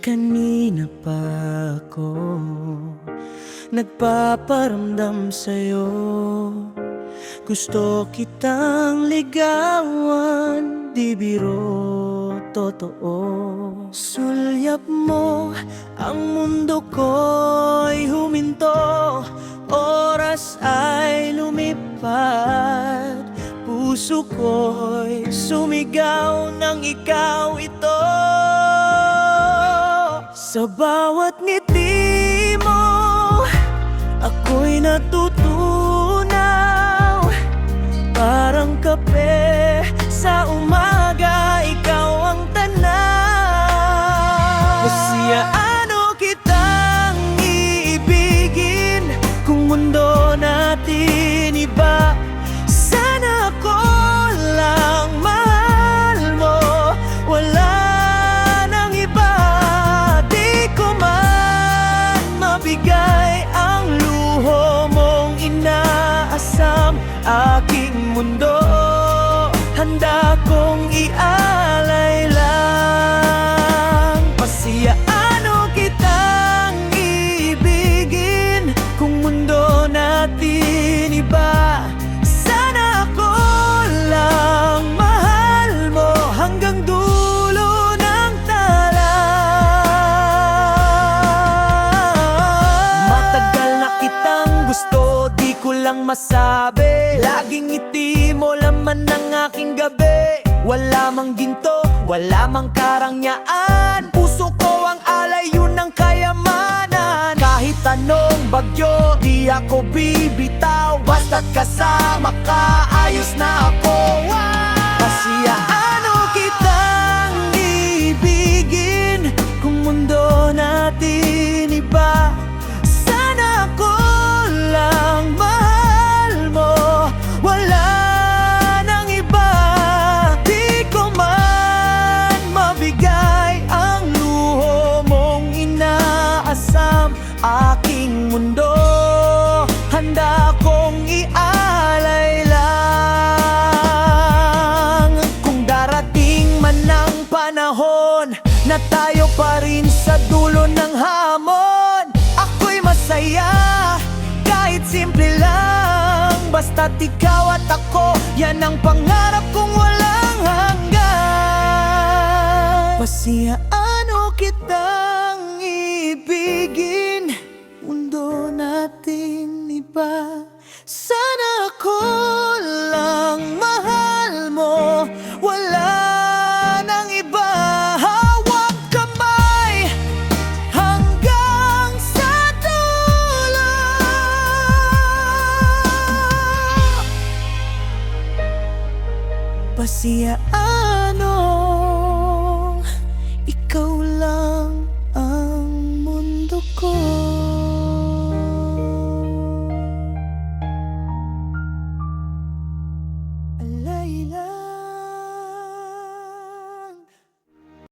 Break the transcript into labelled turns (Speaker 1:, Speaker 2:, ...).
Speaker 1: Kanina pa ako nagpaparamdam sa'yo. Gusto kitang ligawan, di biro, totoo. Sulyap mo, ang mundo ko'y huminto. Oras ay lumipad, puso ko'y sumigaw nang ikaw ito. Sa bawat ngiti mo, ako'y natutunaw. Parang kape sa umaga, ikaw ang tanaw. Pasiyaano kitang iibigin kung mundo natin iba. Sana ako lang mahal mo, wala nang iba. Di ko man mabigay ang luho mong inaasam. Aking mundo, handa kong ialay lang. Pasiyaano kitang ibigin kung mundo natin iba. Sana ako lang mahal mo hanggang dulo ng talan. Matagal na kitang gusto, di ko lang masabi. Laging ngiti mo laman ng aking gabi. Wala mang ginto, wala mang karangyaan. Puso ko ang alay, yun ang kayamanan. Kahit anong bagyo, di ako bibitaw. Basta't kasama ka, ayos na ako. Pasiyaano kitang ibigin kung mundo natin iba. Sana ako lang mahal mo, wala nang iba. Di ko man mabigay ang luho mong inaasam. Aking mundo, handa kong ialay lang. Kung darating man ang panahon na tayo pa rin sa dulo ng hamon, ako'y masaya kahit simple lang. Basta't ikaw at ako, yan ang pangarap kong walang hanggan. Pasiyaano kitang ibigin, mundo natin iba. Sana ako lang mahal mo, wala nang iba. Hawak kamay hanggang sa dulo. Pasiyaano